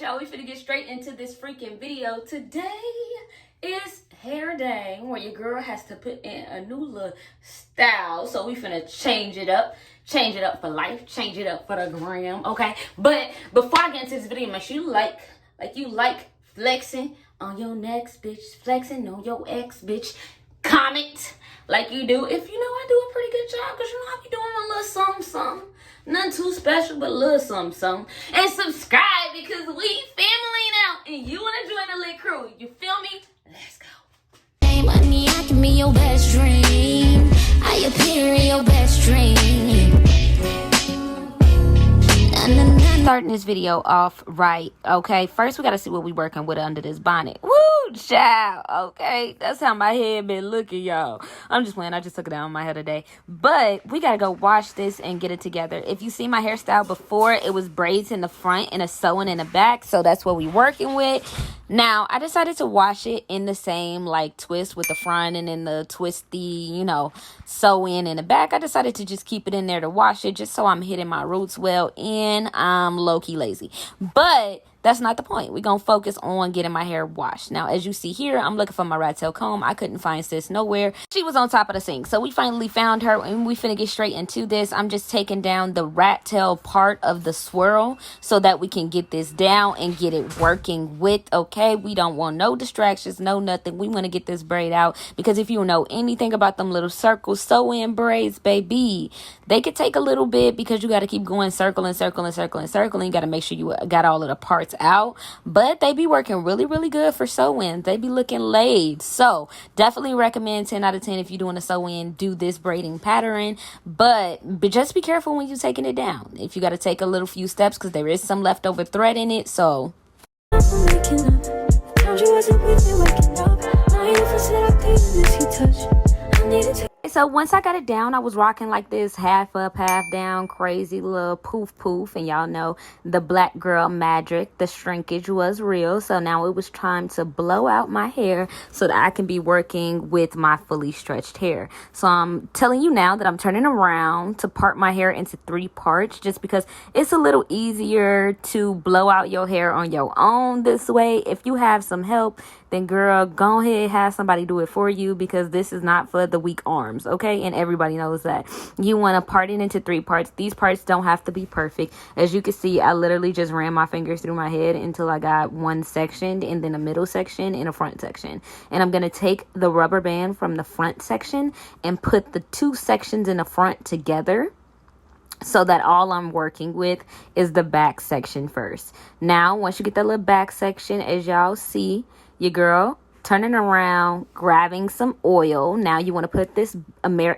right, y'all, we finna get straight into this freaking video. Today is hair day, where your girl has to put in a new little style. So we finna change it up for life, change it up for the gram, okay? But before I get into this video, make sure you like flexing on your next bitch, flexing on your ex bitch. Comment like you do. If you know I do a pretty good job, because you know I be doing a little something. Nothing too special, but a little something. And subscribe, because we family now, and you want to join the lit crew. You feel me? Let's go. Hey, money, I can be your best dream. I appear in your best dream. Starting this video off right, okay? First, we got to see what we working with under this bonnet. Woo, child, okay? That's how my head been looking, y'all. I'm just playing. I just took it down on my head today. But we got to go wash this and get it together. If you see my hairstyle before, it was braids in the front and a sewing in the back. So that's what we working with. Now, I decided to wash it in the same, like, twist with the front and then the twisty, you know, sew in the back. I decided to just keep it in there to wash it just so I'm hitting my roots well, and I'm low-key lazy. But that's not the point. We're going to focus on getting my hair washed. Now, as you see here, I'm looking for my rat tail comb. I couldn't find sis nowhere. She was on top of the sink. So we finally found her, and we finna get straight into this. I'm just taking down the rat tail part of the swirl so that we can get this down and get it working with, okay? We don't want no distractions, no nothing. We want to get this braid out, because if you know anything about them little circles, sew-in braids, baby, they could take a little bit, because you got to keep going circling. You got to make sure you got all of the parts out, but they be working really good for sew-ins. They be looking laid. So definitely recommend 10 out of 10 if you're doing a sew-in, do this braiding pattern, but just be careful when you're taking it down. If you got to take a little few steps, because there is some leftover thread in it. So So once I got it down, I was rocking like this half up, half down, crazy little poof. And y'all know the black girl magic, the shrinkage was real. So now it was time to blow out my hair so that I can be working with my fully stretched hair. So I'm telling you now that I'm turning around to part my hair into 3 parts, just because it's a little easier to blow out your hair on your own this way. If you have some help, then girl, go ahead, have somebody do it for you, because this is not for the weak arms, okay? And everybody knows that. You want to part it into 3 parts. These parts don't have to be perfect. As you can see, I literally just ran my fingers through my head until I got one section, and then a middle section and a front section. And I'm going to take the rubber band from the front section and put the 2 sections in the front together, so that all I'm working with is the back section first. Now, once you get that little back section, as y'all see, your girl turning around, grabbing some oil. Now you want to put this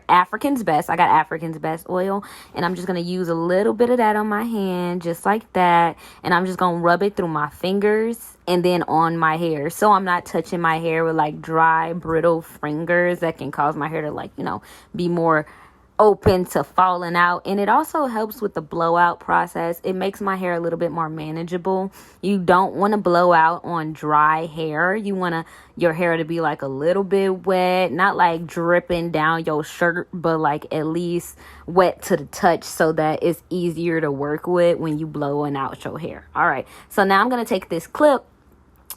African's Best. I got African's Best oil, and I'm just going to use a little bit of that on my hand, just like that. And I'm just going to rub it through my fingers and then on my hair, so I'm not touching my hair with like dry, brittle fingers that can cause my hair to, like, you know, be more open to falling out. And it also helps with the blowout process. It makes my hair a little bit more manageable. You don't want to blow out on dry hair. You want your hair to be like a little bit wet, not like dripping down your shirt, but like at least wet to the touch, so that it's easier to work with when you blowing out your hair. All right, so now I'm going to take this clip,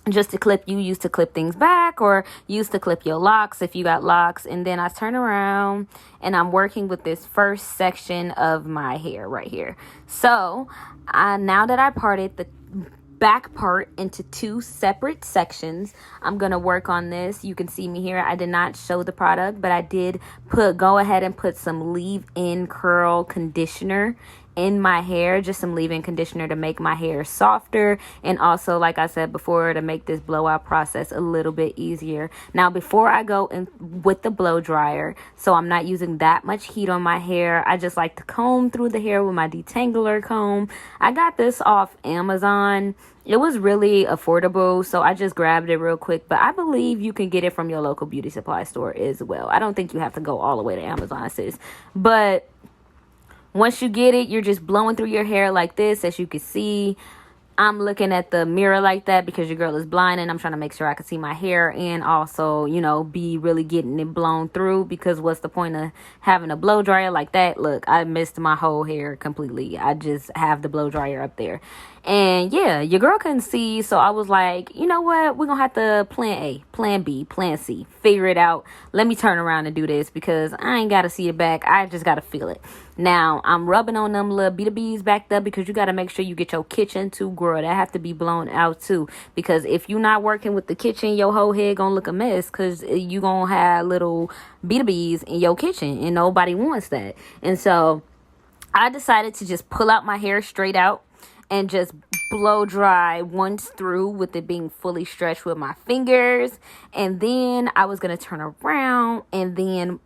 just to clip, you used to clip things back, or used to clip your locks if you got locks. And then I turn around and I'm working with this first section of my hair right here. So now that I parted the back part into 2 separate sections, I'm gonna work on this. You can see me here. I did not show the product, but I did go ahead and put some leave-in curl conditioner in my hair, just some leave-in conditioner to make my hair softer, and also, like I said before, to make this blowout process a little bit easier. Now, before I go in with the blow dryer, so I'm not using that much heat on my hair, I just like to comb through the hair with my detangler comb. I got this off Amazon. It was really affordable, so I just grabbed it real quick, but I believe you can get it from your local beauty supply store as well. I don't think you have to go all the way to Amazon, sis. But once you get it, you're just blowing through your hair like this, as you can see. I'm looking at the mirror like that because your girl is blind and I'm trying to make sure I can see my hair and also, you know, be really getting it blown through, because what's the point of having a blow dryer like that? Look, I missed my whole hair completely. I just have the blow dryer up there. And yeah, your girl couldn't see, so I was like, you know what? We're going to have to plan A, plan B, plan C, figure it out. Let me turn around and do this because I ain't got to see it back. I just got to feel it. Now, I'm rubbing on them little BTBs back there because you got to make sure you get your kitchen too, girl. That have to be blown out too, because if you're not working with the kitchen, your whole head going to look a mess because you going to have little BTBs in your kitchen and nobody wants that. And so I decided to just pull out my hair straight out and just blow dry once through with it being fully stretched with my fingers. And then I was going to turn around and then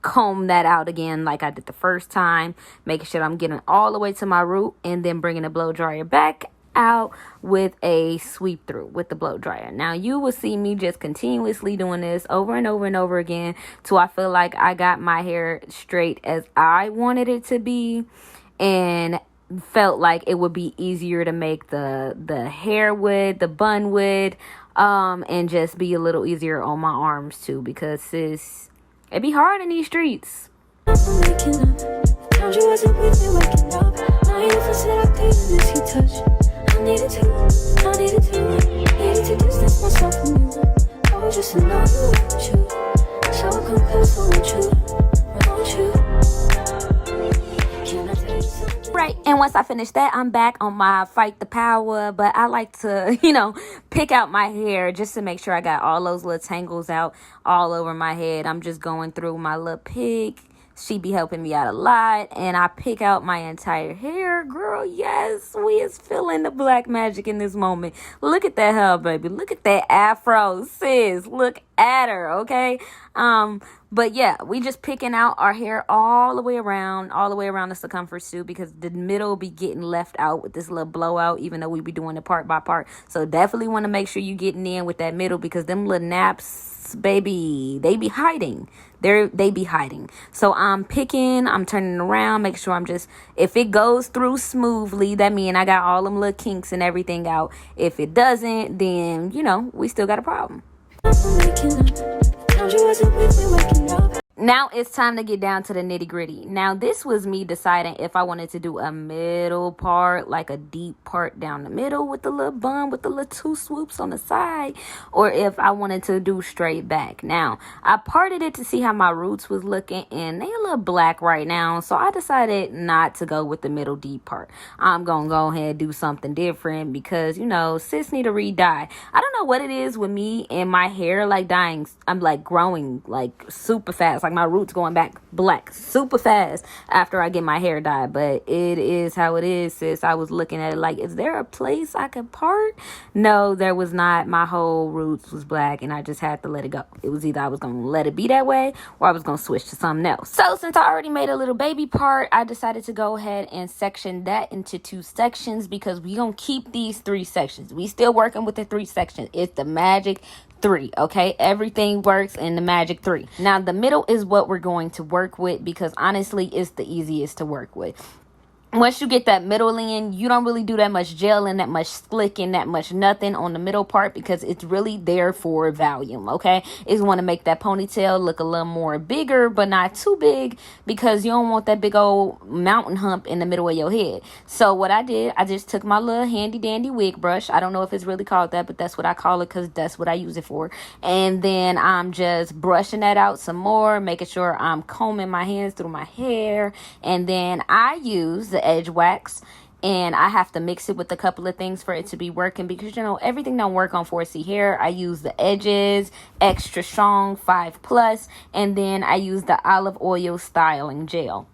comb that out again like I did the first time, making sure I'm getting all the way to my root, and then bringing the blow dryer back out with a sweep through with the blow dryer. Now you will see me just continuously doing this over and over and over again till I feel like I got my hair straight as I wanted it to be, and felt like it would be easier to make the hair with the bun with and just be a little easier on my arms too, because sis, it be hard in these streets. Right, and once I finish that, I'm back on my fight the power, but I like to, you know, pick out my hair just to make sure I got all those little tangles out all over my head. I'm just going through my little pick. She be helping me out a lot, and I pick out my entire hair. Girl, yes, we is feeling the black magic in this moment. Look at that hair, baby. Look at that afro, sis. Look at her, okay? But yeah, we just picking out our hair all the way around the circumference too, because the middle be getting left out with this little blowout, even though we be doing it part by part. So definitely want to make sure you getting in with that middle, because them little naps, baby, they be hiding. They be hiding. So I'm turning around, make sure if it goes through smoothly, that means I got all them little kinks and everything out. If it doesn't, then, you know, we still got a problem. Now it's time to get down to the nitty gritty. Now this was me deciding if I wanted to do a middle part, like a deep part down the middle with the little bun with the little two swoops on the side, or if I wanted to do straight back. Now I parted it to see how my roots was looking, and they a little black right now, so I decided not to go with the middle deep part. I'm gonna go ahead and do something different because, you know, sis need to re-dye. I don't know what it is with me and my hair like dying. I'm like growing like super fast. Like my roots going back black super fast after I get my hair dyed, but it is how it is, sis. I was looking at it like, is there a place I could part? No, there was not. My whole roots was black and I just had to let it go. It was either I was gonna let it be that way or I was gonna switch to something else. So since I already made a little baby part, I decided to go ahead and section that into 2 sections, because we gonna keep these 3 sections. We still working with the 3 sections. It's the magic 3, okay? Everything works in the magic 3. Now the middle is what we're going to work with, because honestly it's the easiest to work with. Once you get that middle in, you don't really do that much gelling, that much slicking, that much nothing on the middle part, because it's really there for volume, okay? It's want to make that ponytail look a little more bigger, but not too big, because you don't want that big old mountain hump in the middle of your head. So what I did, I just took my little handy dandy wig brush. I don't know if it's really called that, but that's what I call it because that's what I use it for. And then I'm just brushing that out some more, making sure I'm combing my hands through my hair. And then I use the edge wax, and I have to mix it with a couple of things for it to be working, because, you know, everything don't work on 4C hair. I use the edges extra strong 5+, and then I use the olive oil styling gel.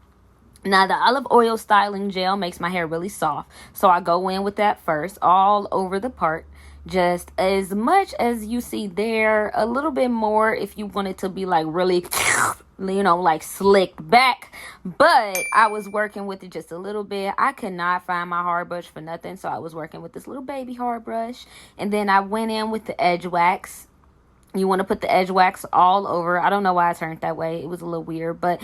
Now, the olive oil styling gel makes my hair really soft, so I go in with that first all over the part, just as much as you see there, a little bit more if you want it to be like really, you know, like slicked back. But I was working with it just a little bit. I could not find my hard brush for nothing, so I was working with this little baby hard brush. And then I went in with the edge wax. You want to put the edge wax all over. I don't know why I turned that way. It was a little weird, but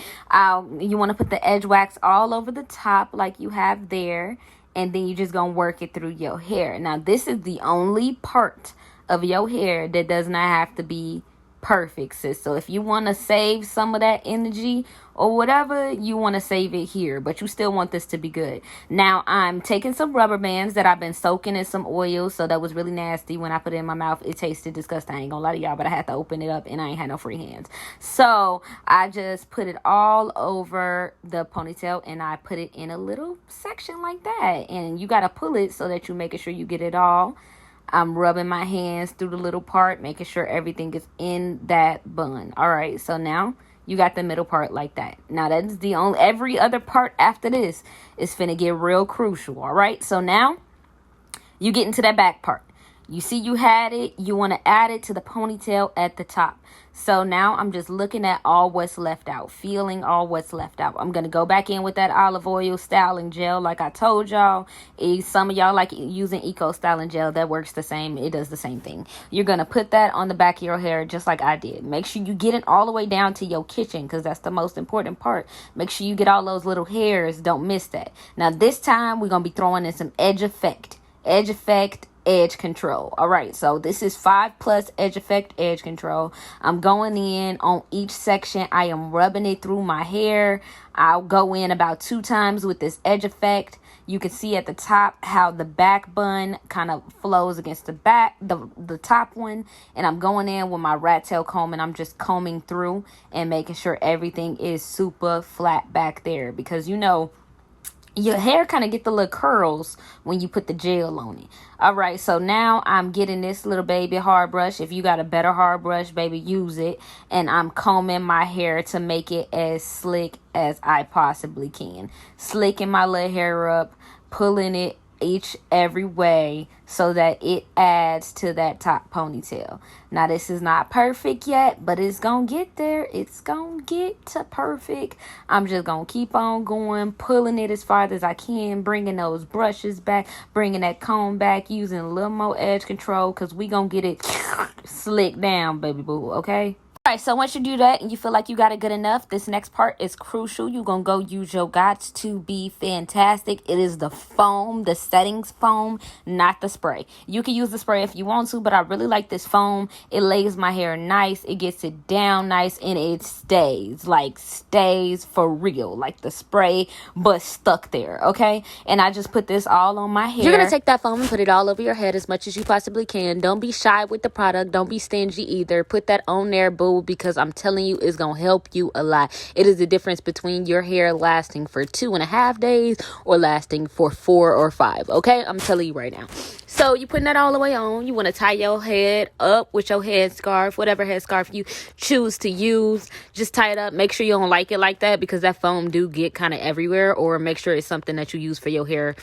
you want to put the edge wax all over the top like you have there. and then you just gonna work it through your hair. Now, this is the only part of your hair that does not have to be perfect, sis. So if you want to save some of that energy or whatever, you want to save it here, but you still want this to be good. Now, I'm taking some rubber bands that I've been soaking in some oil, so that was really nasty. When I put it in my mouth, it tasted disgusting. I ain't gonna lie to y'all, but I had to open it up, and I ain't had no free hands. So I just put it all over the ponytail, and I put it in a little section like that, and you gotta pull it so that you're making sure you get it all. I'm rubbing my hands through the little part, making sure everything is in that bun. All right, so now you got the middle part like that. Now, that's the only, every other part after this is finna get real crucial. All right, so now you get into that back part. You see you had it. You want to add it to the ponytail at the top. So now I'm just looking at all what's left out, feeling all what's left out. I'm going to go back in with that olive oil styling gel like I told y'all. Some of y'all like using eco styling gel. That works the same. It does the same thing. You're going to put that on the back of your hair just like I did. Make sure you get it all the way down to your kitchen because that's the most important part. Make sure you get all those little hairs. Don't miss that. Now this time we're going to be throwing in some edge effect. Edge control. All right, so this is 5+ edge effect, edge control. I'm going in on each section. I am rubbing it through my hair. I'll go in about 2 times with this edge effect. You can see at the top how the back bun kind of flows against the back, the top one. And I'm going in with my rat tail comb, and I'm just combing through and making sure everything is super flat back there, because you know your hair kind of get the little curls when you put the gel on it. All right, so now I'm getting this little baby hard brush. If you got a better hard brush, baby, use it. And I'm combing my hair to make it as slick as I possibly can. Slicking my little hair up, pulling it every way so that it adds to that top ponytail. Now, this is not perfect yet, but it's gonna get there. It's gonna get to perfect. I'm just gonna keep on going, pulling it as far as I can, bringing those brushes back, bringing that comb back, using a little more edge control, because we gonna get it slick down, baby boo, okay? All right, so once you do that and you feel like you got it good enough, this next part is crucial. You're going to go use your Gots to Be Fantastic. It is the foam, the settings foam, not the spray. You can use the spray if you want to, but I really like this foam. It lays my hair nice. It gets it down nice, and it stays for real, like the spray, but stuck there, okay? And I just put this all on my hair. You're going to take that foam and put it all over your head as much as you possibly can. Don't be shy with the product. Don't be stingy either. Put that on there, boo, because I'm telling you, it's gonna help you a lot. It is the difference between your hair lasting for 2.5 days or lasting for 4 or 5. Okay, I'm telling you right now. So you're putting that all the way on. You want to tie your head up with your head scarf, whatever head scarf you choose to use. Just tie it up. Make sure you don't like it like that, because that foam do get kind of everywhere. Or make sure it's something that you use for your hair,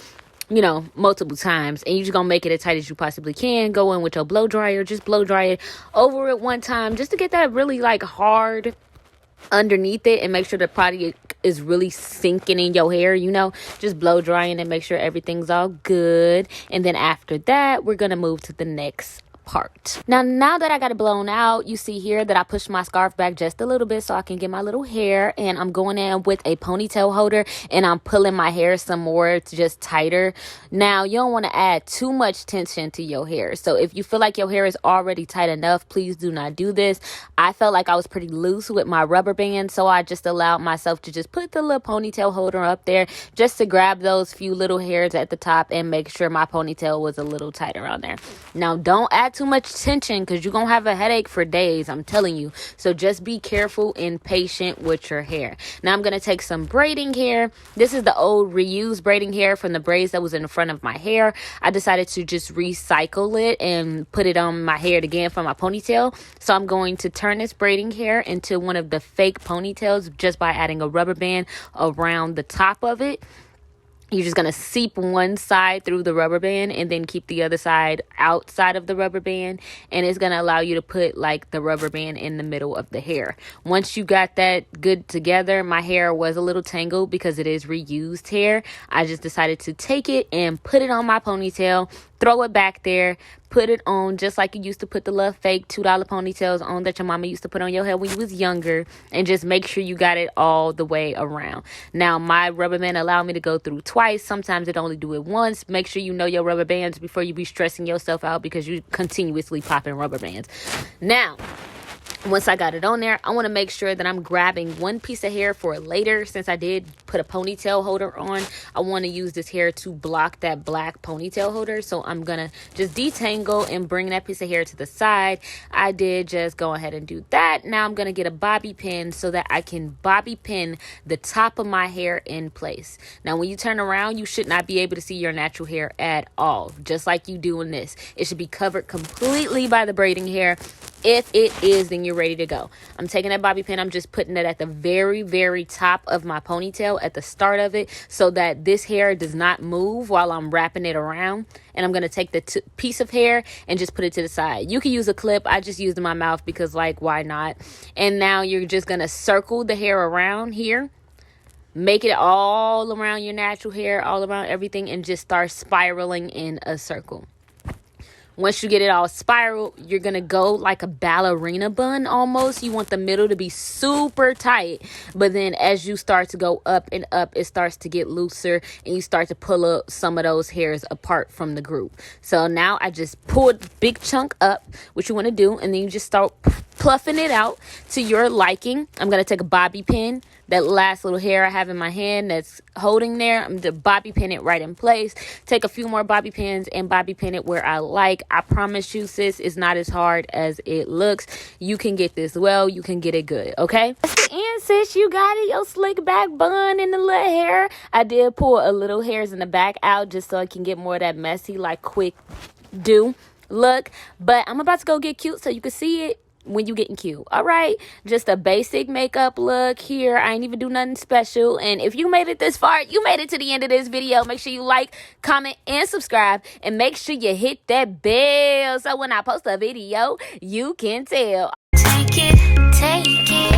you know, multiple times, and you're just gonna make it as tight as you possibly can. Go in with your blow dryer, just blow dry it over it one time, just to get that really like hard underneath it, and make sure the product is really sinking in your hair, you know. Just blow drying and make sure everything's all good. And then after that, we're gonna move to the next part. Now that I got it blown out, you see here that I pushed my scarf back just a little bit so I can get my little hair, and I'm going in with a ponytail holder, and I'm pulling my hair some more. It's just tighter. Now, you don't want to add too much tension to your hair. So if you feel like your hair is already tight enough, please do not do this. I felt like I was pretty loose with my rubber band, so I just allowed myself to just put the little ponytail holder up there just to grab those few little hairs at the top and make sure my ponytail was a little tighter on there. Now, don't add too much tension, because you're gonna have a headache for days, I'm telling you. So just be careful and patient with your hair. Now I'm gonna take some braiding hair. This is the old reused braiding hair from the braids that was in the front of my hair. I decided to just recycle it and put it on my hair again for my ponytail. So I'm going to turn this braiding hair into one of the fake ponytails just by adding a rubber band around the top of it. You're just going to seep one side through the rubber band and then keep the other side outside of the rubber band. And it's going to allow you to put like the rubber band in the middle of the hair. Once you got that good together, my hair was a little tangled because it is reused hair. I just decided to take it and put it on my ponytail. throw it back there, put it on just like you used to put the little fake $2 ponytails on that your mama used to put on your hair when you was younger, and just make sure you got it all the way around. Now, my rubber band allowed me to go through twice. Sometimes it only do it once. Make sure you know your rubber bands before you be stressing yourself out because you continuously popping rubber bands. Now, once I got it on there, I want to make sure that I'm grabbing one piece of hair for later. Since I did put a ponytail holder on, I want to use this hair to block that black ponytail holder. So I'm going to just detangle and bring that piece of hair to the side. I did just go ahead and do that. Now I'm going to get a bobby pin so that I can bobby pin the top of my hair in place. Now, when you turn around, you should not be able to see your natural hair at all, just like you do in this. It should be covered completely by the braiding hair. If it is, then you're ready to go. I'm taking that bobby pin. I'm just putting it at the very, very top of my ponytail at the start of it so that this hair does not move while I'm wrapping it around. And I'm going to take the piece of hair and just put it to the side. You can use a clip. I just used in my mouth because, like, why not? And now you're just going to circle the hair around here. Make it all around your natural hair, all around everything, and just start spiraling in a circle. Once you get it all spiral, you're going to go like a ballerina bun almost. You want the middle to be super tight. But then as you start to go up and up, it starts to get looser. And you start to pull up some of those hairs apart from the group. So now I just pulled a big chunk up, which you want to do. And then you just start pluffing it out to your liking. I'm going to take a bobby pin. That last little hair I have in my hand that's holding there, I'm going to bobby pin it right in place. Take a few more bobby pins and bobby pin it where I like. I promise you, sis, it's not as hard as it looks. You can get this well. You can get it good, okay? That's the end, sis. You got it. Your slick back bun in the little hair. I did pull a little hairs in the back out just so I can get more of that messy, like, quick do look. But I'm about to go get cute so you can see it when you getting cute. All right, just a basic makeup look here. I ain't even do nothing special. And if you made it this far, you made it to the end of this video, make sure you like, comment, and subscribe, and make sure you hit that bell so when I post a video you can tell. Take it, take it.